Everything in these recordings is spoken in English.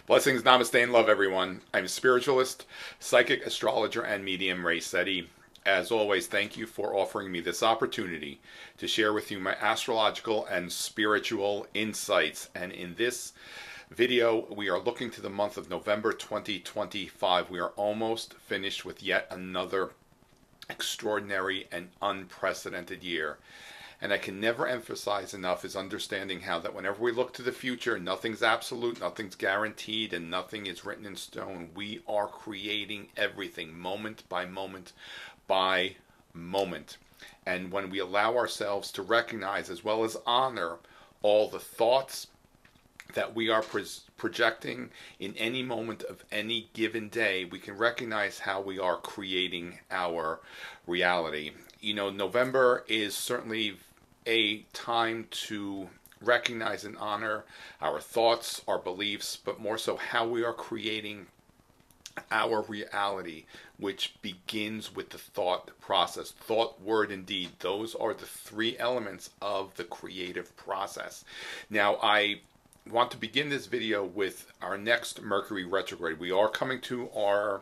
Blessings, namaste, and love, everyone. I'm a spiritualist, psychic, astrologer, and medium, Sette. As always, thank you for offering me this opportunity to share with you my astrological and spiritual insights. And in this video, we are looking to the month of November 2025. We are almost finished with yet another extraordinary and unprecedented year. And I can never emphasize enough is understanding how that whenever we look to the future, nothing's absolute, nothing's guaranteed, and nothing is written in stone. We are creating everything moment by moment by moment. And when we allow ourselves to recognize as well as honor all the thoughts that we are projecting in any moment of any given day, we can recognize how we are creating our reality. You know, November is certainly a time to recognize and honor our thoughts, our beliefs, but more so how we are creating our reality, which begins with the thought process. Thought, word, and deed. Those are the three elements of the creative process. Now, I want to begin this video with our next Mercury retrograde. We are coming to our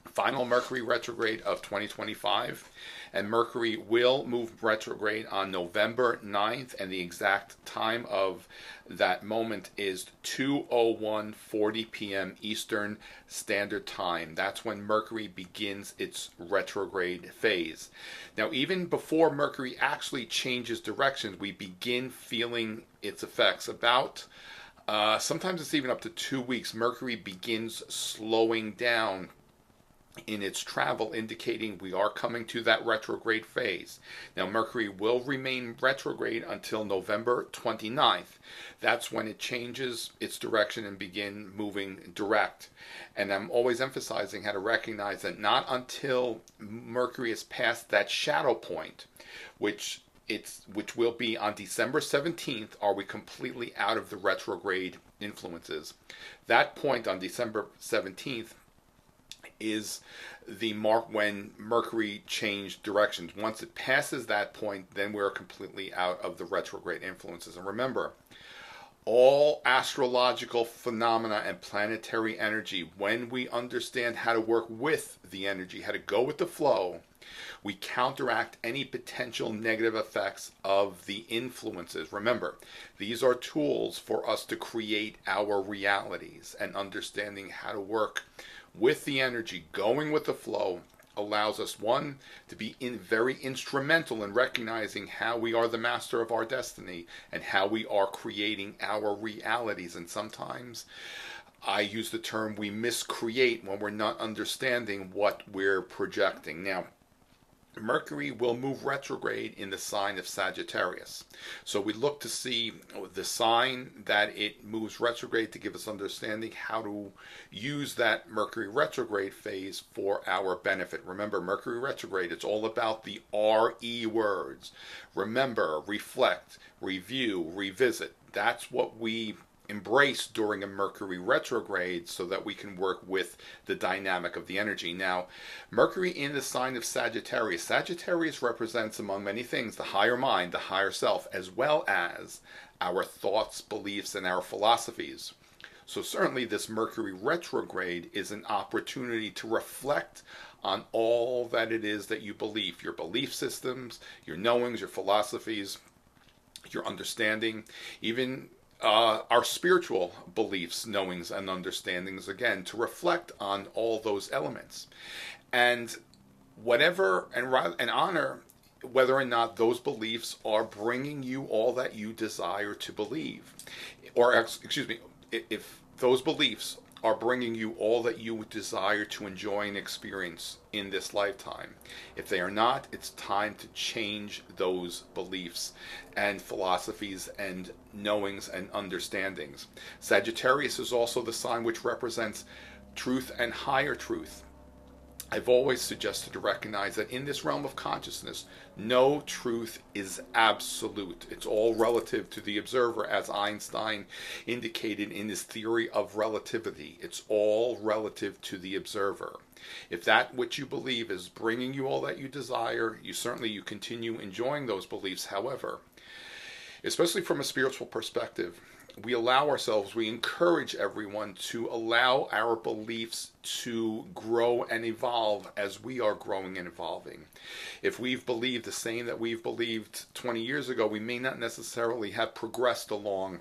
final Mercury retrograde of 2025, and Mercury will move retrograde on November 9th, and the exact time of that moment is 2:01:40 p.m. Eastern Standard Time. That's when Mercury begins its retrograde phase. Now, even before Mercury actually changes directions, we begin feeling its effects. About sometimes it's even up to 2 weeks, Mercury begins slowing down in its travel, indicating we are coming to that retrograde phase. Now, Mercury will remain retrograde until November 29th. That's when it changes its direction and begin moving direct. And I'm always emphasizing how to recognize that not until Mercury is past that shadow point, which will be on December 17th, are we completely out of the retrograde influences. That point on December 17th is the mark when Mercury changed directions. Once it passes that point, then we're completely out of the retrograde influences. And remember, all astrological phenomena and planetary energy, when we understand how to work with the energy, how to go with the flow, we counteract any potential negative effects of the influences. Remember, these are tools for us to create our realities, and understanding how to work with the energy, going with the flow, allows us, one, to be very instrumental in recognizing how we are the master of our destiny and how we are creating our realities. And sometimes I use the term we miscreate when we're not understanding what we're projecting. Now, Mercury will move retrograde in the sign of Sagittarius. So we look to see the sign that it moves retrograde to give us understanding how to use that Mercury retrograde phase for our benefit. Remember, Mercury retrograde, it's all about the RE words. Remember, reflect, review, revisit. That's what we embrace during a Mercury retrograde so that we can work with the dynamic of the energy. Now, Mercury in the sign of Sagittarius. Sagittarius represents, among many things, the higher mind, the higher self, as well as our thoughts, beliefs, and our philosophies. So certainly this Mercury retrograde is an opportunity to reflect on all that it is that you believe, your belief systems, your knowings, your philosophies, your understanding, even our spiritual beliefs, knowings, and understandings, again, to reflect on all those elements. And whatever, and honor whether or not those beliefs are bringing you all that you desire to believe. Or, excuse me, if those beliefs are bringing you all that you would desire to enjoy and experience in this lifetime. If they are not, it's time to change those beliefs and philosophies and knowings and understandings. Sagittarius is also the sign which represents truth and higher truth. I've always suggested to recognize that in this realm of consciousness, no truth is absolute. It's all relative to the observer, as Einstein indicated in his theory of relativity. It's all relative to the observer. If that which you believe is bringing you all that you desire, you continue enjoying those beliefs. However, especially from a spiritual perspective, we allow ourselves, we encourage everyone to allow our beliefs to grow and evolve as we are growing and evolving. If we've believed the same that we've believed 20 years ago, we may not necessarily have progressed along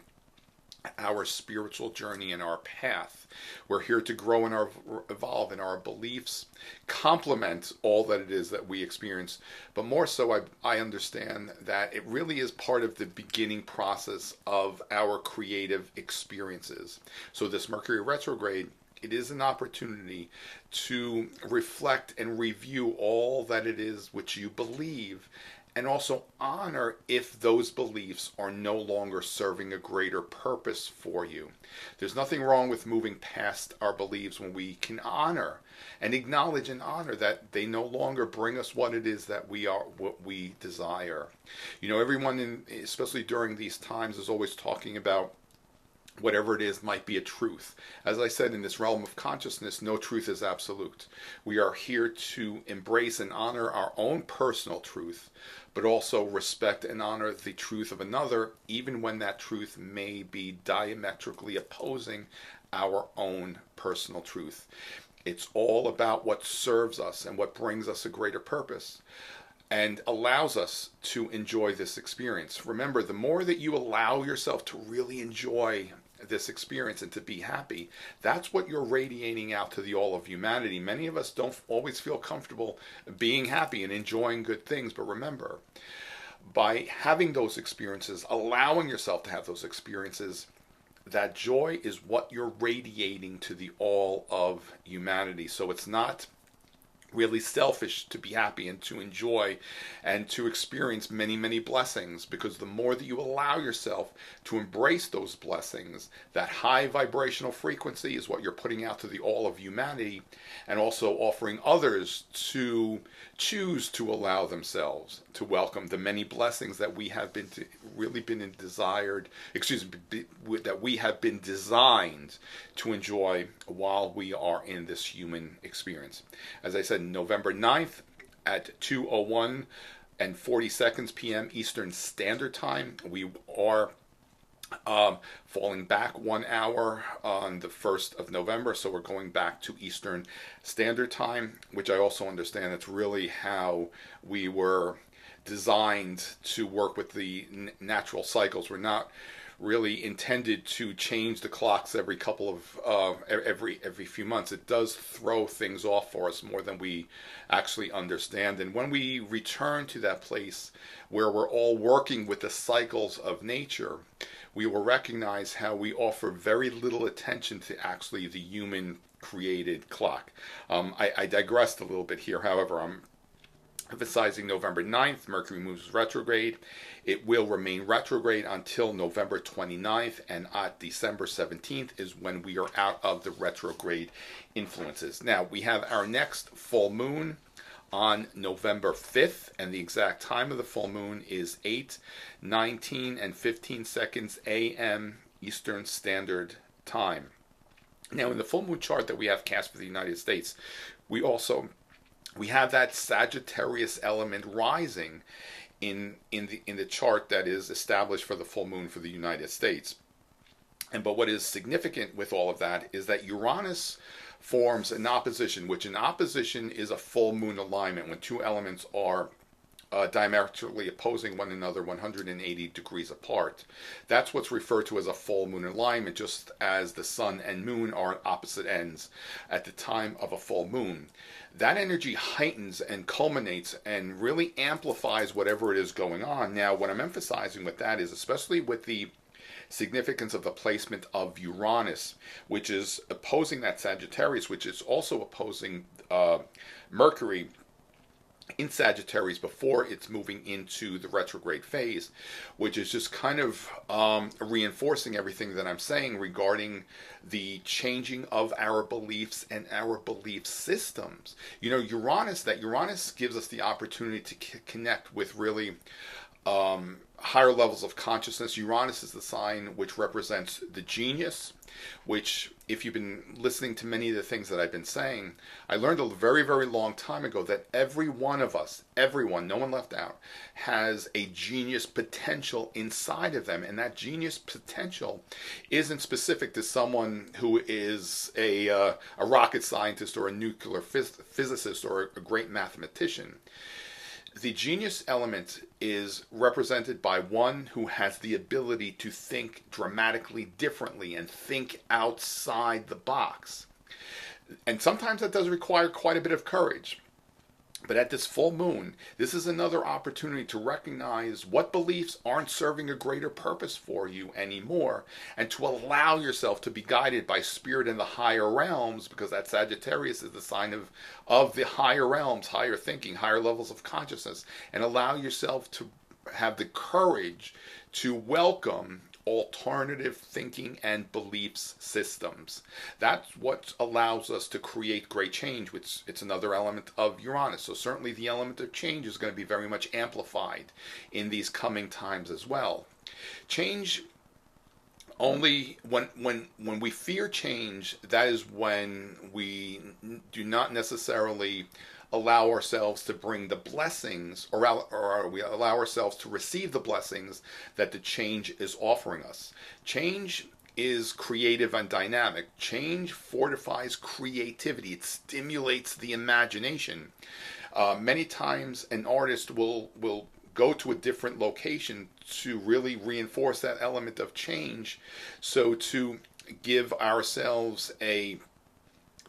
our spiritual journey and our path. We're here to grow and evolve in our beliefs, complement all that it is that we experience. But more so, I understand that it really is part of the beginning process of our creative experiences. So this Mercury retrograde, it is an opportunity to reflect and review all that it is which you believe, and also honor if those beliefs are no longer serving a greater purpose for you. There's nothing wrong with moving past our beliefs when we can honor and acknowledge and honor that they no longer bring us what it is that we are, what we desire. You know, everyone, especially during these times, is always talking about whatever it is might be a truth. As I said, in this realm of consciousness, no truth is absolute. We are here to embrace and honor our own personal truth, but also respect and honor the truth of another, even when that truth may be diametrically opposing our own personal truth. It's all about what serves us and what brings us a greater purpose and allows us to enjoy this experience. Remember, the more that you allow yourself to really enjoy this experience and to be happy, that's what you're radiating out to the all of humanity. Many of us don't always feel comfortable being happy and enjoying good things, but remember, by having those experiences, allowing yourself to have those experiences, that joy is what you're radiating to the all of humanity. So it's not really selfish to be happy and to enjoy and to experience many, many blessings, because the more that you allow yourself to embrace those blessings, that high vibrational frequency is what you're putting out to the all of humanity, and also offering others to choose to allow themselves to welcome the many blessings that we have been that we have been designed to enjoy while we are in this human experience. As I said, November 9th at 2:01 and 40 seconds p.m. Eastern Standard Time, we are falling back 1 hour on the 1st of November, so we're going back to Eastern Standard Time, which I also understand it's really how we were designed to work with the natural cycles. We're not really intended to change the clocks every couple of every few months. It does throw things off for us more than we actually understand. And when we return to that place where we're all working with the cycles of nature, we will recognize how we offer very little attention to actually the human created clock. I digressed a little bit here. However, I'm emphasizing November 9th, Mercury moves retrograde. It will remain retrograde until November 29th, and at December 17th is when we are out of the retrograde influences. Now, we have our next full moon on November 5th, and the exact time of the full moon is 8:19 and 15 seconds a.m. Eastern Standard Time. Now, in the full moon chart that we have cast for the United States, we have that Sagittarius element rising in the chart that is established for the full moon for the United States. But what is significant with all of that is that Uranus forms an opposition, which an opposition is a full moon alignment when two elements are diametrically opposing one another 180 degrees apart. That's what's referred to as a full moon alignment, just as the sun and moon are at opposite ends at the time of a full moon. That energy heightens and culminates and really amplifies whatever it is going on. Now, what I'm emphasizing with that is, especially with the significance of the placement of Uranus, which is opposing that Sagittarius, which is also opposing Mercury in Sagittarius before it's moving into the retrograde phase, which is just kind of reinforcing everything that I'm saying regarding the changing of our beliefs and our belief systems. You know, Uranus gives us the opportunity to connect with really higher levels of consciousness. Uranus is the sign which represents the genius, which, if you've been listening to many of the things that I've been saying, I learned a very, very long time ago that every one of us, everyone, no one left out, has a genius potential inside of them. And that genius potential isn't specific to someone who is a rocket scientist or a nuclear physicist or a great mathematician. The genius element is represented by one who has the ability to think dramatically differently and think outside the box. And sometimes that does require quite a bit of courage. But at this full moon, this is another opportunity to recognize what beliefs aren't serving a greater purpose for you anymore, and to allow yourself to be guided by spirit in the higher realms, because that Sagittarius is the sign of the higher realms, higher thinking, higher levels of consciousness, and allow yourself to have the courage to welcome alternative thinking and beliefs systems. That's what allows us to create great change, which it's another element of Uranus. So certainly the element of change is going to be very much amplified in these coming times as well. Change only when we fear change, that is when we do not necessarily allow ourselves to bring the blessings, or we allow ourselves to receive the blessings that the change is offering us. Change is creative and dynamic. Change fortifies creativity. It stimulates the imagination. Many times an artist will go to a different location to really reinforce that element of change, so to give ourselves a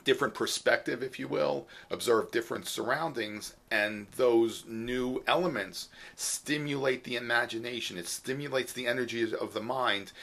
different perspective, if you will, observe different surroundings, and those new elements stimulate the imagination. It stimulates the energies of the mind,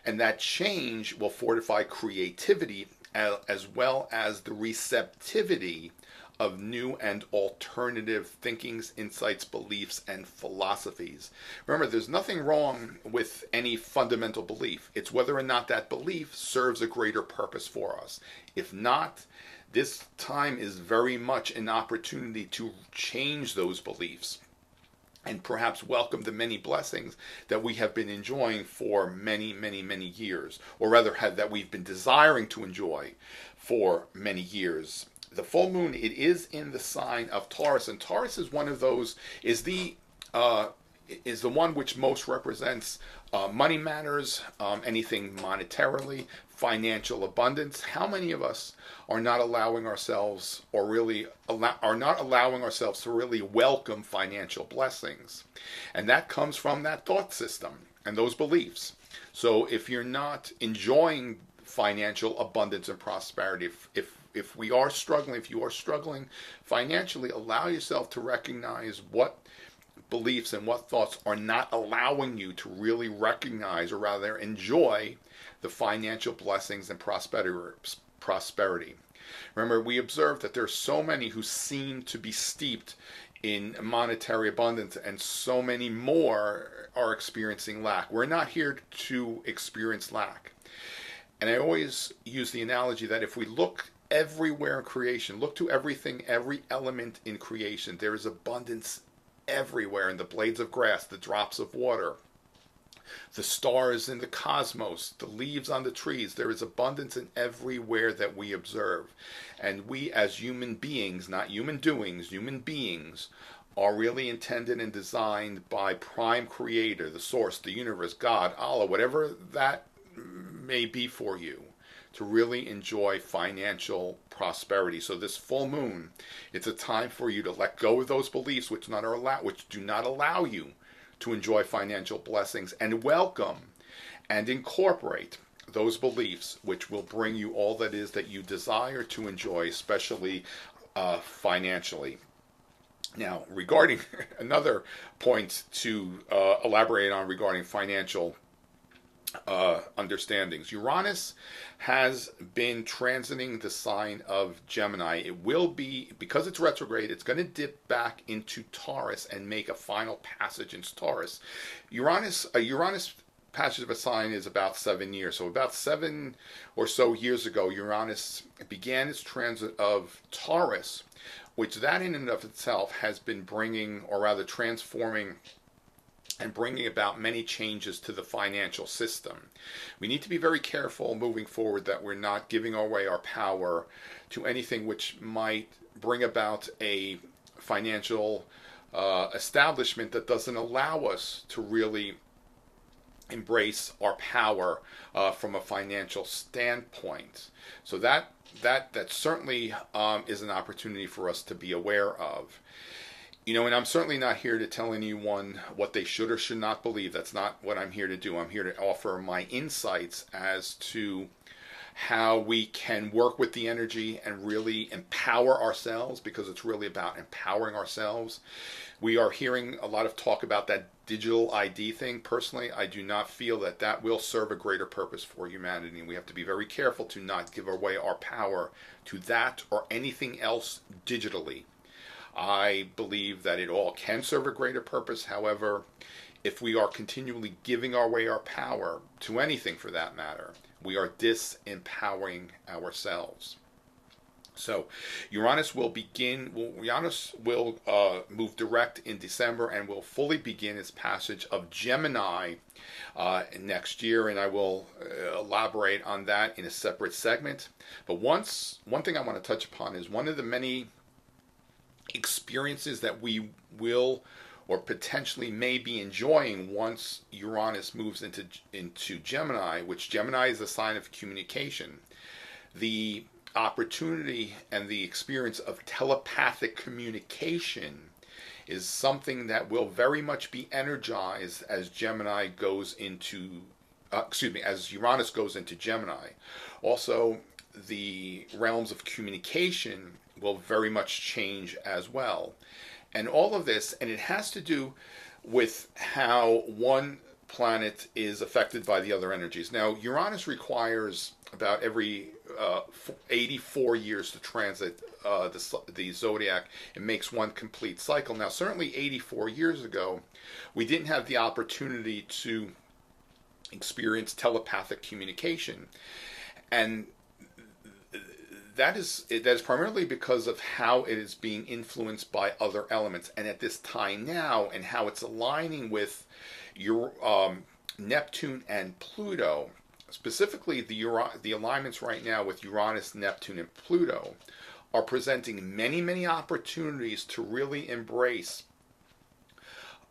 and that change will fortify creativity as well as the receptivity of new and alternative thinkings, insights, beliefs, and philosophies. Remember, there's nothing wrong with any fundamental belief. It's whether or not that belief serves a greater purpose for us. If not, this time is very much an opportunity to change those beliefs and perhaps welcome the many blessings that we have been enjoying for many, many, many years, or rather that we've been desiring to enjoy for many years. The full moon, it is in the sign of Taurus, and Taurus is one of those, is the one which most represents money matters, anything monetarily, financial abundance. How many of us are not allowing ourselves, or really are not allowing ourselves to really welcome financial blessings? And that comes from that thought system and those beliefs. So if you're not enjoying financial abundance and prosperity, if you are struggling financially, allow yourself to recognize what beliefs and what thoughts are not allowing you to really recognize, or rather enjoy, the financial blessings and prosperity. Remember, we observed that there are so many who seem to be steeped in monetary abundance, and so many more are experiencing lack. We're not here to experience lack. And I always use the analogy that if we look everywhere in creation, look to everything, every element in creation, there is abundance everywhere, in the blades of grass, the drops of water, the stars in the cosmos, the leaves on the trees. There is abundance in everywhere that we observe. And we as human beings, not human doings, human beings, are really intended and designed by Prime Creator, the Source, the Universe, God, Allah, whatever that may be for you, to really enjoy financial prosperity. So this full moon, it's a time for you to let go of those beliefs which do not allow you to enjoy financial blessings, and welcome and incorporate those beliefs which will bring you all that is that you desire to enjoy, especially financially. Now, regarding another point to elaborate on regarding financial understandings. Uranus has been transiting the sign of Gemini. It will be, because it's retrograde, it's going to dip back into Taurus and make a final passage in Taurus. A Uranus passage of a sign is about 7 years. So about 7 or so years ago, Uranus began its transit of Taurus, which that in and of itself has been bringing, or rather transforming, and bringing about many changes to the financial system. We need to be very careful moving forward that we're not giving away our power to anything which might bring about a financial establishment that doesn't allow us to really embrace our power from a financial standpoint. So that certainly is an opportunity for us to be aware of. You know, and I'm certainly not here to tell anyone what they should or should not believe. That's not what I'm here to do. I'm here to offer my insights as to how we can work with the energy and really empower ourselves, because it's really about empowering ourselves. We are hearing a lot of talk about that digital ID thing. Personally, I do not feel that that will serve a greater purpose for humanity. We have to be very careful to not give away our power to that or anything else digitally. I believe that it all can serve a greater purpose. However, if we are continually giving away our power to anything for that matter, we are disempowering ourselves. So Uranus will move direct in December and will fully begin its passage of Gemini next year, and I will elaborate on that in a separate segment. But one thing I want to touch upon is one of the many experiences that we will or potentially may be enjoying once Uranus moves into Gemini, which Gemini is a sign of communication. The opportunity and the experience of telepathic communication is something that will very much be energized as Gemini goes into, as Uranus goes into Gemini. Also, the realms of communication will very much change as well. And all of this, and it has to do with how one planet is affected by the other energies. Now, Uranus requires about every 84 years to transit the zodiac. It makes one complete cycle. Now, certainly 84 years ago, we didn't have the opportunity to experience telepathic communication. And that is primarily because of how it is being influenced by other elements. And at this time now, and how it's aligning with your Neptune and Pluto, specifically the alignments right now with Uranus, Neptune, and Pluto, are presenting many, many opportunities to really embrace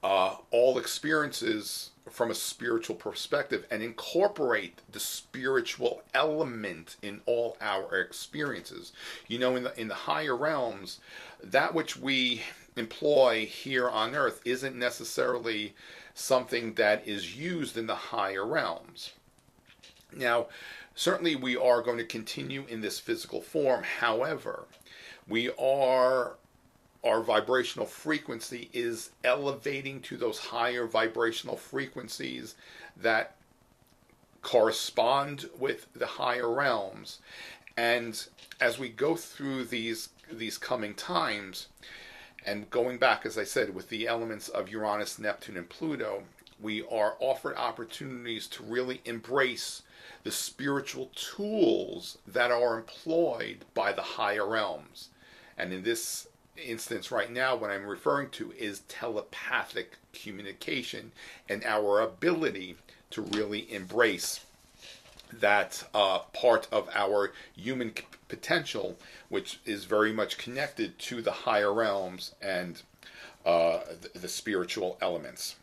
all experiences from a spiritual perspective and incorporate the spiritual element in all our experiences. You know, in the higher realms, that which we employ here on Earth isn't necessarily something that is used in the higher realms. Now, certainly we are going to continue in this physical form. However, our vibrational frequency is elevating to those higher vibrational frequencies that correspond with the higher realms. And as we go through these coming times, and going back, as I said, with the elements of Uranus, Neptune, and Pluto, we are offered opportunities to really embrace the spiritual tools that are employed by the higher realms. And in this instance right now, what I'm referring to is telepathic communication and our ability to really embrace that part of our human potential, which is very much connected to the higher realms and the spiritual elements.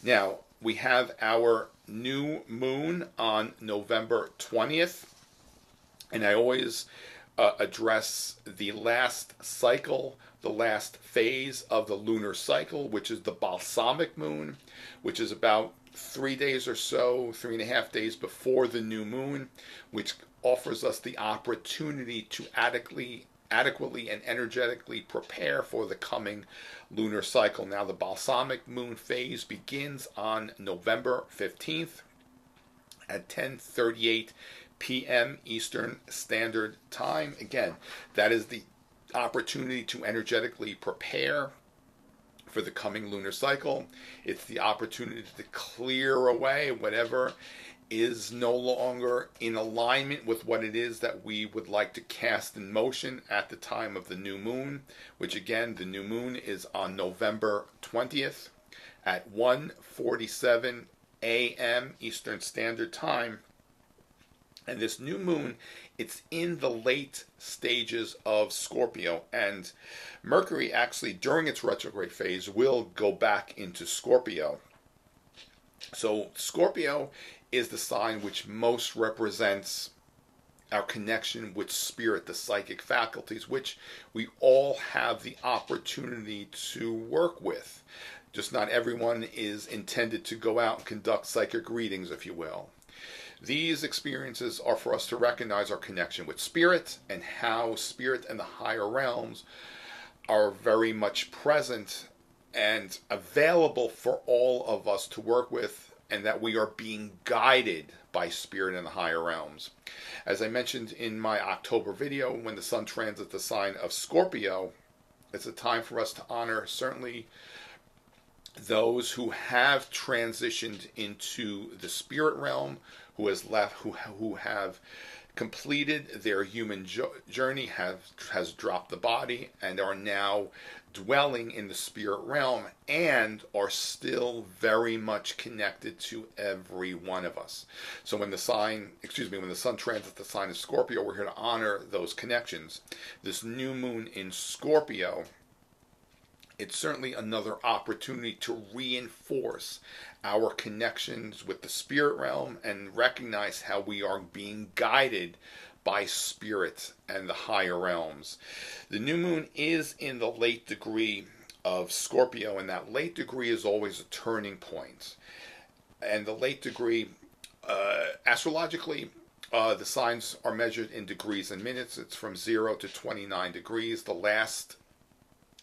Now, we have our new moon on November 20th, and I always address the last cycle, the last phase of the lunar cycle, which is the balsamic moon, which is about 3 days or so, 3.5 days before the new moon, which offers us the opportunity to adequately and energetically prepare for the coming lunar cycle. Now, the balsamic moon phase begins on November 15th at 10:38 p.m. Eastern Standard Time. Again, that is the opportunity to energetically prepare for the coming lunar cycle. It's the opportunity to clear away whatever is no longer in alignment with what it is that we would like to cast in motion at the time of the new moon, which again, the new moon is on November 20th at 1:47 a.m. Eastern Standard Time. And this new moon, it's in the late stages of Scorpio. And Mercury actually, during its retrograde phase, will go back into Scorpio. So Scorpio is the sign which most represents our connection with spirit, the psychic faculties, which we all have the opportunity to work with. Just not everyone is intended to go out and conduct psychic readings, if you will. These experiences are for us to recognize our connection with spirit and how spirit and the higher realms are very much present and available for all of us to work with, and that we are being guided by spirit and the higher realms. As I mentioned in my October video, when the sun transits the sign of Scorpio, it's a time for us to honor certainly those who have transitioned into the spirit realm, who have completed their human journey, has dropped the body, and are now dwelling in the spirit realm, and are still very much connected to every one of us. So when the sun transits the sign of Scorpio, we're here to honor those connections. This new moon in Scorpio, it's certainly another opportunity to reinforce our connections with the spirit realm and recognize how we are being guided by spirit and the higher realms. The new moon is in the late degree of Scorpio, and that late degree is always a turning point. And the late degree, astrologically, the signs are measured in degrees and minutes. It's from 0 to 29 degrees. The last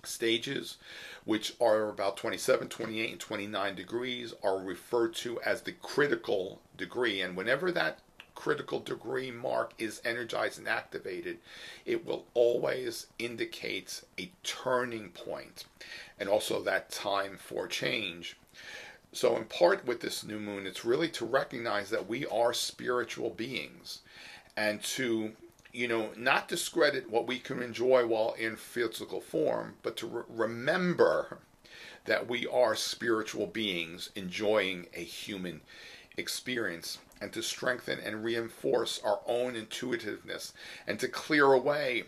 stages, which are about 27, 28, and 29 degrees, are referred to as the critical degree. And whenever that critical degree mark is energized and activated, it will always indicate a turning point and also that time for change. So in part with this new moon, it's really to recognize that we are spiritual beings, and to not discredit what we can enjoy while in physical form, but to remember that we are spiritual beings enjoying a human experience, and to strengthen and reinforce our own intuitiveness, and to clear away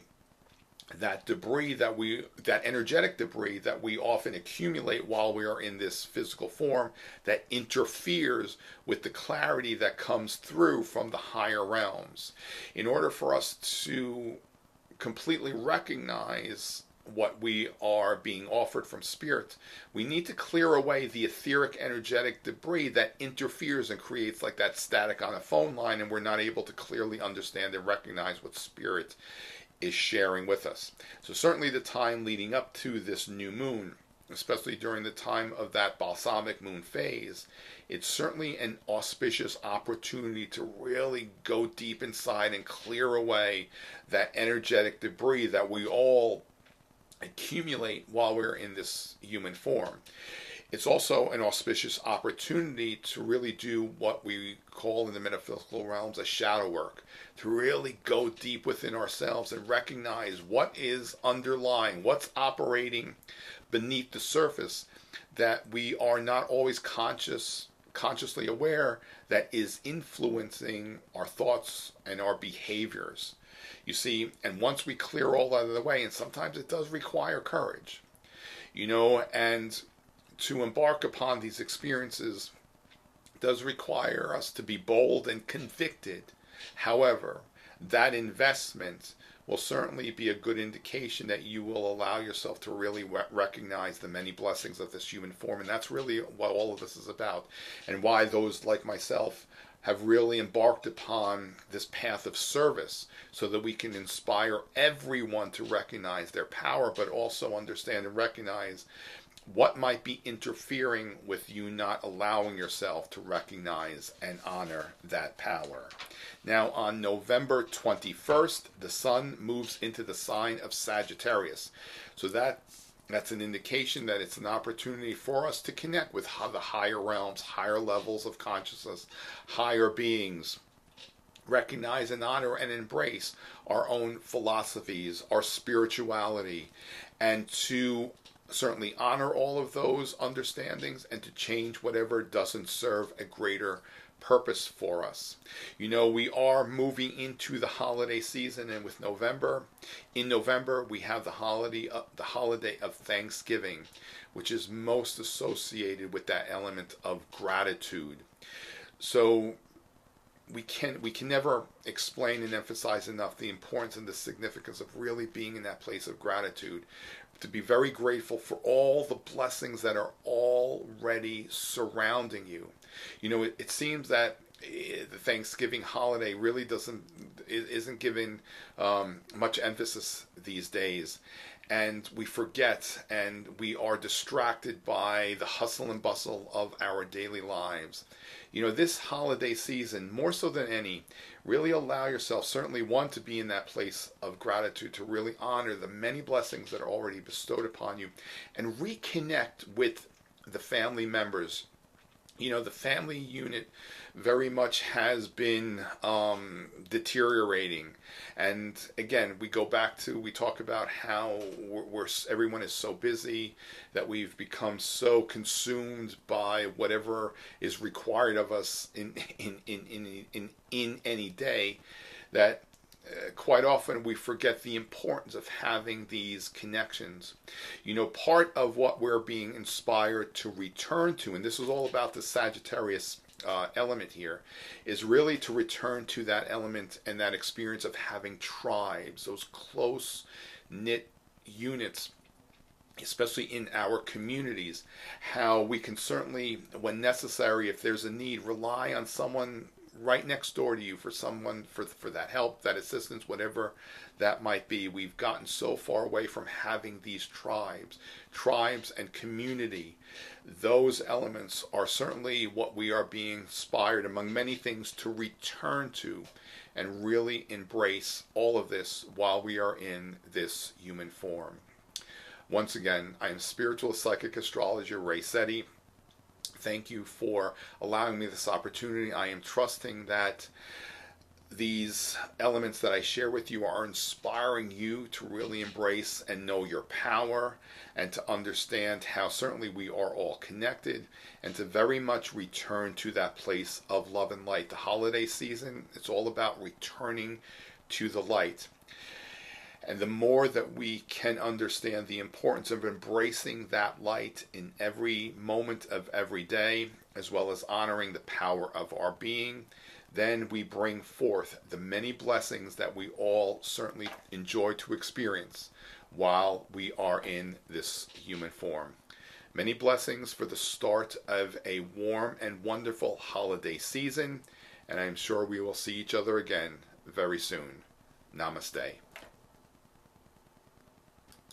that debris that energetic debris that we often accumulate while we are in this physical form, that interferes with the clarity that comes through from the higher realms. In order for us to completely recognize what we are being offered from spirit, we need to clear away the etheric energetic debris that interferes and creates like that static on a phone line, and we're not able to clearly understand and recognize what spirit is sharing with us. So certainly the time leading up to this new moon, especially during the time of that balsamic moon phase, it's certainly an auspicious opportunity to really go deep inside and clear away that energetic debris that we all accumulate while we're in this human form. It's also an auspicious opportunity to really do what we call in the metaphysical realms a shadow work, to really go deep within ourselves and recognize what is underlying, what's operating beneath the surface that we are not always consciously aware, that is influencing our thoughts and our behaviors. You see, and once we clear all that of the way, and sometimes it does require courage, and to embark upon these experiences does require us to be bold and convicted. However, that investment will certainly be a good indication that you will allow yourself to really recognize the many blessings of this human form. And that's really what all of this is about, and why those like myself have really embarked upon this path of service, so that we can inspire everyone to recognize their power, but also understand and recognize what might be interfering with you not allowing yourself to recognize and honor that power. Now, on November 21st, the sun moves into the sign of Sagittarius. So that's an indication that it's an opportunity for us to connect with the higher realms, higher levels of consciousness, higher beings. Recognize and honor and embrace our own philosophies, our spirituality, and to certainly honor all of those understandings and to change whatever doesn't serve a greater purpose for us. You know, we are moving into the holiday season, and with in November we have the holiday of Thanksgiving, which is most associated with that element of gratitude. So we can never explain and emphasize enough the importance and the significance of really being in that place of gratitude, to be very grateful for all the blessings that are already surrounding you. You know, it seems that the Thanksgiving holiday really isn't given much emphasis these days, and we forget and we are distracted by the hustle and bustle of our daily lives. You know, this holiday season, more so than any, really allow yourself, certainly one, to be in that place of gratitude, to really honor the many blessings that are already bestowed upon you, and reconnect with the family members. You know, the family unit very much has been deteriorating. And again, we talk about how everyone is so busy that we've become so consumed by whatever is required of us in any day that quite often we forget the importance of having these connections. You know, part of what we're being inspired to return to, and this is all about the Sagittarius element here, is really to return to that element and that experience of having tribes, those close knit units, especially in our communities. How we can certainly, when necessary, if there's a need, rely on someone right next door to you for that help, that assistance, whatever that might be. We've gotten so far away from having these tribes and community. Those elements are certainly what we are being inspired, among many things, to return to and really embrace all of this while we are in this human form. Once again, I am Spiritualist Psychic Astrologer Sette. Thank you for allowing me this opportunity. I am trusting that these elements that I share with you are inspiring you to really embrace and know your power, and to understand how certainly we are all connected, and to very much return to that place of love and light. The holiday season, it's all about returning to the light. And the more that we can understand the importance of embracing that light in every moment of every day, as well as honoring the power of our being, then we bring forth the many blessings that we all certainly enjoy to experience while we are in this human form. Many blessings for the start of a warm and wonderful holiday season, and I'm sure we will see each other again very soon. Namaste.